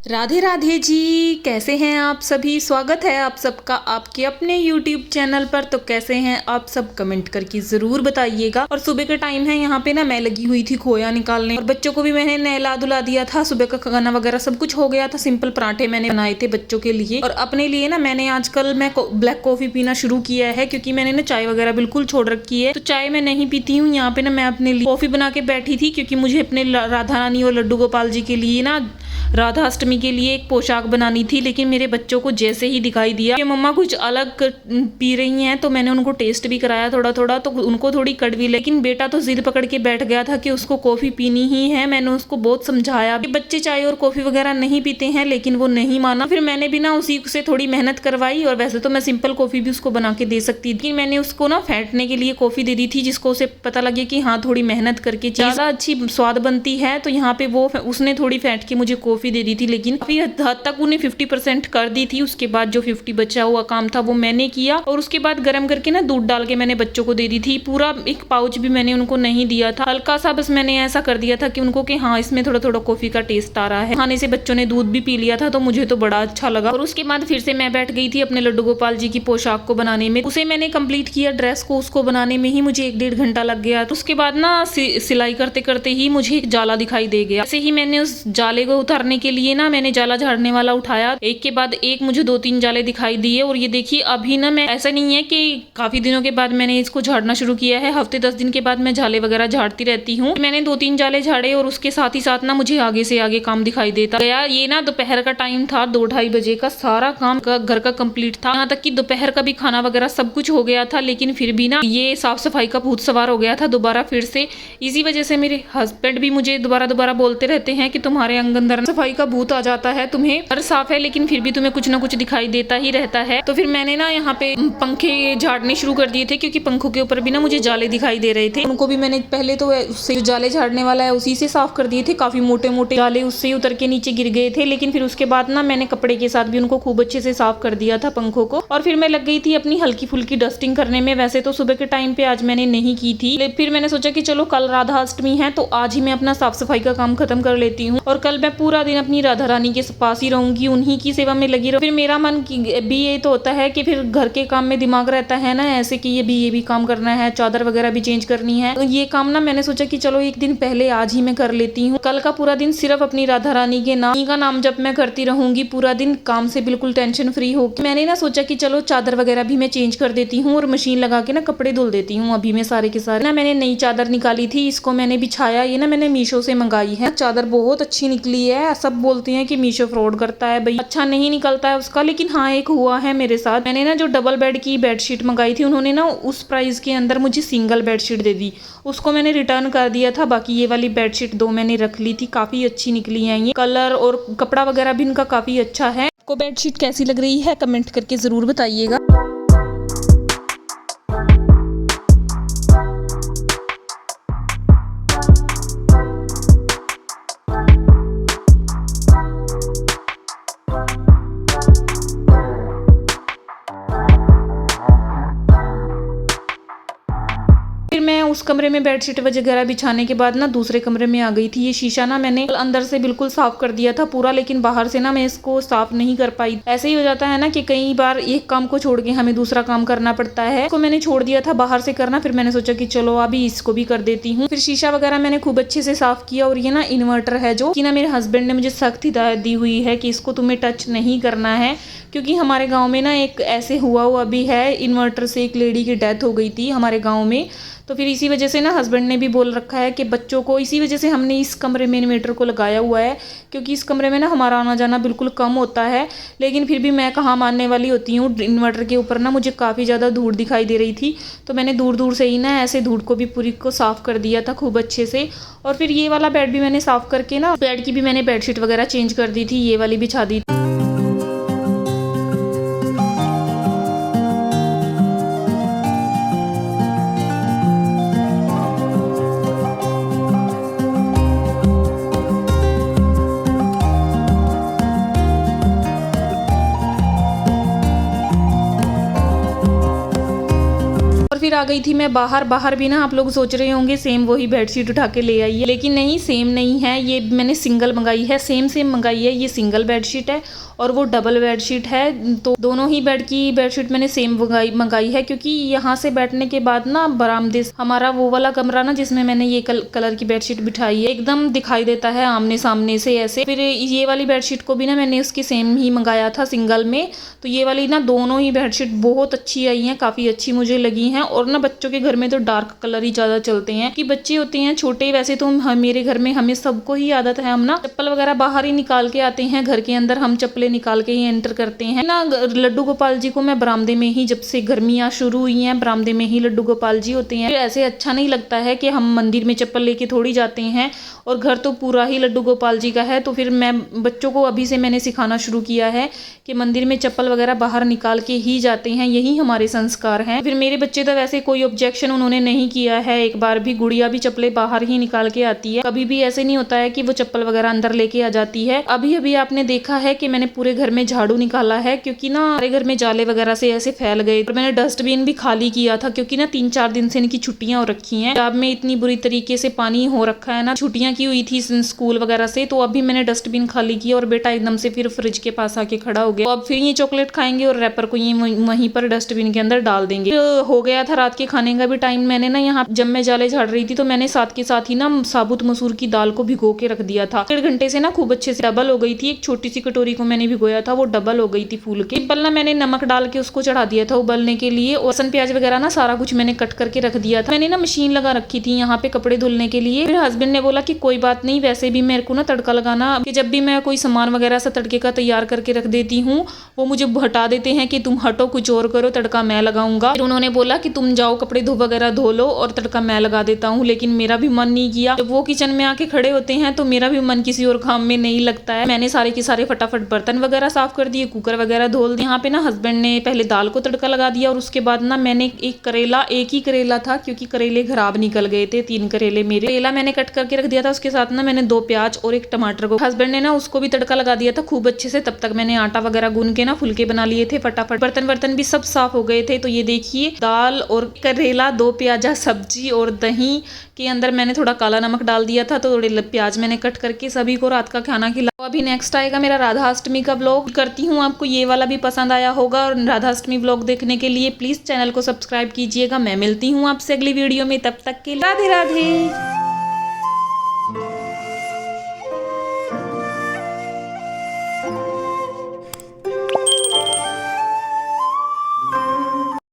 राधे राधे जी, कैसे हैं आप सभी। स्वागत है आप सबका आपके अपने YouTube चैनल पर। तो कैसे हैं आप सब, कमेंट करके ज़रूर बताइएगा। और सुबह का टाइम है, यहाँ पे ना मैं लगी हुई थी खोया निकालने, और बच्चों को भी मैंने नहला धुला दिया था। सुबह का खाना वगैरह सब कुछ हो गया था। सिंपल पराठे मैंने बनाए थे बच्चों के लिए, और अपने लिए ना मैंने आजकल मैं ब्लैक कॉफ़ी पीना शुरू किया है, क्योंकि मैंने ना चाय वगैरह बिल्कुल छोड़ रखी है। तो चाय मैं नहीं पीती हूँ। यहाँ पे ना मैं अपने लिए कॉफ़ी बना के बैठी थी, क्योंकि मुझे अपने राधा रानी और लड्डू गोपाल जी के लिए ना राधा अष्टमी के लिए एक पोशाक बनानी थी। लेकिन मेरे बच्चों को जैसे ही दिखाई दिया कि मम्मा कुछ अलग पी रही हैं, तो मैंने उनको टेस्ट भी कराया थोड़ा थोड़ा, तो उनको थोड़ी कड़वी, लेकिन बेटा तो जिद पकड़ के बैठ गया था कि उसको कॉफ़ी पीनी ही है। मैंने उसको बहुत समझाया कि बच्चे चाय और कॉफ़ी वगैरह नहीं पीते हैं, लेकिन वो नहीं माना। फिर मैंने भी ना उसी से थोड़ी मेहनत करवाई, और वैसे तो मैं सिंपल कॉफ़ी भी उसको बना के दे सकती थी। मैंने उसको ना फेंटने के लिए कॉफ़ी दे दी थी, जिसको उसे पता लगे कि हाँ थोड़ी मेहनत करके ज़्यादा अच्छी स्वाद बनती है। तो यहाँ पे वो उसने थोड़ी फेंट के मुझे कॉफ़ी दे दी थी, लेकिन काफी हद तक उन्हें 50% कर दी थी। उसके बाद जो 50 बचा हुआ काम था वो मैंने किया, और उसके बाद गर्म करके ना दूध डाल के मैंने बच्चों को दे दी थी। पूरा एक पाउच भी मैंने उनको नहीं दिया था, हल्का सा बस मैंने ऐसा कर दिया था कि उनको कि हाँ इसमें थोड़ा थोड़ा कॉफी का टेस्ट आ रहा है। खाने से बच्चों ने दूध भी पी लिया था, तो मुझे तो बड़ा अच्छा लगा। और उसके बाद फिर से मैं बैठ गई थी अपने लड्डू गोपाल जी की पोशाक को बनाने में। उसे मैंने कंप्लीट किया, ड्रेस को उसको बनाने में ही मुझे 1-1.5 घंटा लग गया। उसके बाद ना सिलाई करते करते ही मुझे एक जाला दिखाई दे गया। ऐसे ही मैंने उस जाले को उतारने के लिए ना मैंने जाला झाड़ने वाला उठाया, एक के बाद एक मुझे 2-3 जाले दिखाई दिए। और ये देखिए अभी ना मैं, ऐसा नहीं है कि काफी दिनों के बाद मैंने इसको झाड़ना शुरू किया है, हफ्ते 10 दिन के बाद मैं जाले वगैरह झाड़ती रहती हूँ। मैंने 2-3 जाले झाड़े, और उसके साथ ही साथ ना मुझे आगे से आगे काम दिखाई देता गया। ये ना दोपहर का टाइम था, 2-2:30 बजे का सारा काम घर का कंप्लीट था। यहाँ तक कि दोपहर का भी खाना वगैरह सब कुछ हो गया था, लेकिन फिर भी ना ये साफ सफाई का भूत सवार हो गया था दोबारा फिर से। इसी वजह से मेरे हस्बैंड भी मुझे दोबारा बोलते रहते हैं कि तुम्हारे अंदर सफाई का भूत आ जाता है, तुम्हें घर साफ है लेकिन फिर भी तुम्हें कुछ ना कुछ दिखाई देता ही रहता है। तो फिर मैंने ना यहाँ पे पंखे झाड़ने शुरू कर दिए थे, क्योंकि पंखों के ऊपर भी ना मुझे जाले दिखाई दे रहे थे। उनको भी मैंने पहले तो उससे जो जाले झाड़ने वाला है उसी से साफ कर दिए थे। काफी मोटे मोटे जाले उससे उतर के नीचे गिर गए थे, लेकिन फिर उसके बाद ना मैंने कपड़े के साथ भी उनको खूब अच्छे से साफ कर दिया था पंखों को। और फिर मैं लग गई थी अपनी हल्की फुल्की डस्टिंग करने में। वैसे तो सुबह के टाइम पे आज मैंने नहीं की थी, फिर मैंने सोचा कि चलो कल राधा अष्टमी है, तो आज ही मैं अपना साफ सफाई का काम खत्म कर लेती हूँ, और कल मैं पूरा दिन अपनी राधा रानी के पास ही रहूंगी, उन्हीं की सेवा में लगी रहूं। फिर मेरा मन भी ये तो होता है कि फिर घर के काम में दिमाग रहता है ना, ऐसे कि ये भी काम करना है, चादर वगैरह भी चेंज करनी है। तो ये काम ना मैंने सोचा कि चलो एक दिन पहले आज ही मैं कर लेती हूँ। कल का पूरा दिन सिर्फ अपनी राधा रानी के नाम जब मैं करती रहूंगी पूरा दिन, काम से बिल्कुल टेंशन फ्री होकर। मैंने ना सोचा कि चलो चादर वगैरह भी मैं चेंज कर देती हूँ, और मशीन लगा के ना कपड़े धुल देती हूँ। अभी मैं सारे के सारे ना मैंने नई चादर निकाली थी, इसको मैंने बिछाया। ये ना मैंने मीशो से मंगाई है, चादर बहुत अच्छी निकली है। सब बोलते हैं कि मीशो फ्रॉड करता है, भाई अच्छा नहीं निकलता है उसका, लेकिन हाँ एक हुआ है मेरे साथ। मैंने ना जो डबल बेड की बेडशीट मंगाई थी, उन्होंने ना उस प्राइस के अंदर मुझे सिंगल बेडशीट दे दी, उसको मैंने रिटर्न कर दिया था। बाकी ये वाली बेडशीट 2 मैंने रख ली थी, काफी अच्छी निकली है ये, कलर और कपड़ा वगैरह भी इनका काफी अच्छा है। आपको बेडशीट कैसी लग रही है कमेंट करके जरूर बताइएगा। मैं उस कमरे में बेडशीट वगैरह बिछाने के बाद ना दूसरे कमरे में आ गई थी। ये शीशा ना मैंने अंदर से बिल्कुल साफ कर दिया था पूरा, लेकिन बाहर से ना मैं इसको साफ नहीं कर पाई। ऐसे ही हो जाता है ना कि कई बार एक काम को छोड़ के हमें दूसरा काम करना पड़ता है। इसको मैंने छोड़ दिया था बाहर से करना, फिर मैंने सोचा कि चलो अभी इसको भी कर देती हूँ। फिर शीशा वगैरह मैंने खूब अच्छे से साफ किया। और ये ना इन्वर्टर है जो कि ना मेरे हस्बैंड ने मुझे सख्त हिदायत दी हुई है कि इसको तुम्हें टच नहीं करना है, क्योंकि हमारे गाँव में ना एक ऐसे हुआ भी है, इन्वर्टर से एक लेडी की डेथ हो गई थी हमारे गाँव में। तो फिर इसी वजह से ना हस्बैंड ने भी बोल रखा है कि बच्चों को, इसी वजह से हमने इस कमरे में इन्वर्टर को लगाया हुआ है, क्योंकि इस कमरे में ना हमारा आना जाना बिल्कुल कम होता है। लेकिन फिर भी मैं कहाँ मानने वाली होती हूँ, इन्वर्टर के ऊपर ना मुझे काफ़ी ज़्यादा धूड़ दिखाई दे रही थी, तो मैंने दूर दूर से ही ना ऐसे धूड़ को भी पूरी को साफ़ कर दिया था खूब अच्छे से। और फिर ये वाला बेड भी मैंने साफ़ करके ना, बेड की भी मैंने बेडशीट वगैरह चेंज कर दी थी, ये वाली बिछा दी थी। फिर आ गई थी मैं बाहर भी ना आप लोग सोच रहे होंगे सेम वही बेडशीट उठा के ले आई है, लेकिन नहीं, सेम नहीं है। ये मैंने सिंगल मंगाई है, सेम मंगाई है। ये सिंगल बेडशीट है और वो डबल बेडशीट है। तो दोनों ही बेड की बेडशीट मैंने सेम मंगाई है, क्योंकि यहाँ से बैठने के बाद ना बरामदे हमारा वो वाला कमरा ना जिसमें मैंने ये कलर की बेडशीट बिठाई है एकदम दिखाई देता है आमने सामने से ऐसे। फिर ये वाली बेडशीट को भी ना मैंने उसकी सेम ही मंगाया था सिंगल में। तो ये वाली ना दोनों ही बेडशीट बहुत अच्छी आई हैं, काफ़ी अच्छी मुझे लगी हैं। और ना बच्चों के घर में तो डार्क कलर ही ज़्यादा चलते हैं कि बच्चे होते हैं छोटे। वैसे तो मेरे घर में हमें सबको ही आदत है, हम ना चप्पल वगैरह बाहर ही निकाल के आते हैं, घर के अंदर हम चप्पलें निकाल के ही एंटर करते हैं ना। लड्डू गोपाल जी को मैं बरामदे में ही, जब से गर्मियाँ शुरू हुई हैं बरामदे में ही लड्डू गोपाल जी होते हैं। ऐसे अच्छा नहीं लगता है कि हम मंदिर में चप्पल लेके थोड़ी जाते हैं, और घर तो पूरा ही लड्डू गोपाल जी का है। तो फिर मैं बच्चों को अभी से मैंने सिखाना शुरू किया है कि मंदिर में चप्पल वगैरह बाहर निकाल के ही जाते हैं, यही हमारे संस्कार हैं। फिर मेरे बच्चे तो वैसे कोई ऑब्जेक्शन उन्होंने नहीं किया है एक बार भी। गुड़िया भी चप्पलें बाहर ही निकाल के आती है, कभी भी ऐसे नहीं होता है कि वो चप्पल वगैरह अंदर लेके आ जाती है। अभी आपने देखा है कि मैंने पूरे घर में झाड़ू निकाला है, क्योंकि ना हमारे घर में जाले वगैरह से ऐसे फैल गए। और मैंने डस्टबिन भी खाली किया था, क्योंकि ना 3-4 दिन से इनकी छुट्टियां हो रखी हैं। पंजाब में इतनी बुरी तरीके से पानी हो रखा है ना, छुट्टियां की हुई थी स्कूल वगैरह से। तो अभी मैंने डस्टबिन खाली किया और बेटा एकदम से फिर फ्रिज के पास आके खड़ा हो गया। तो अब फिर ये चॉकलेट खाएंगे और रैपर को ये वहीं पर डस्टबिन के अंदर डाल देंगे। हो गया था रात के खाने का भी टाइम। मैंने ना यहाँ जब मैं जाले झाड़ रही थी तो मैंने साथ के साथ ही ना साबुत मसूर की दाल को भिगो के रख दिया था। 1.5 घंटे से ना खूब अच्छे से डबल हो गई थी। एक छोटी सी कटोरी को मैंने भिगोया था, वो डबल हो गई थी फूल के। सिंपल ना मैंने नमक डाल के उसको चढ़ा दिया था उबलने के लिए। और लहसुन प्याज वगैरह ना सारा कुछ मैंने कट करके रख दिया था। मैंने ना मशीन लगा रखी थी यहाँ पे कपड़े धुलने के लिए। फिर हस्बैंड ने बोला कि कोई बात नहीं, वैसे भी मेरे को ना तड़का लगाना, कि जब भी मैं कोई सामान वगैरह सा तड़के का तैयार करके रख देती हूँ वो मुझे हटा देते हैं कि तुम हटो, कुछ और करो, तड़का मैं लगाऊंगा। फिर उन्होंने बोला कि तुम जाओ कपड़े वगैरह धो लो और तड़का मैं लगा देता हूँ। लेकिन मेरा भी मन नहीं किया। जब वो किचन में आके खड़े होते हैं तो मेरा भी मन किसी और काम में नहीं लगता है। मैंने सारे के सारे फटाफट बर्तन वगैरह साफ कर दिए, कुकर वगैरह धो दिए। यहाँ पे ना हस्बैंड ने पहले दाल को तड़का लगा दिया और उसके बाद ना मैंने एक ही करेला था, क्योंकि करेले खराब निकल गए थे। 3 करेले मेरे, करेला मैंने कट करके रख दिया था। उसके साथ ना मैंने 2 प्याज और 1 टमाटर को हस्बैंड ने ना उसको भी तड़का लगा दिया था खूब अच्छे से। तब तक मैंने आटा वगैरह गूंद के ना फुलके बना लिए थे फटाफट। बर्तन भी सब साफ हो गए थे। तो ये देखिए दाल और करेला, 2 प्याजा सब्जी और दही के अंदर मैंने थोड़ा काला नमक डाल दिया था। तो थोड़े प्याज मैंने कट करके सभी को रात का खाना खिलाया। अभी नेक्स्ट आएगा मेरा राधाअष्टमी का ब्लॉग। करती हूँ आपको ये वाला भी पसंद आया होगा। और राधाअष्टमी ब्लॉग देखने के लिए प्लीज चैनल को सब्सक्राइब कीजिएगा। मैं मिलती हूँ आपसे अगली वीडियो में, तब तक के लिए राधे राधे।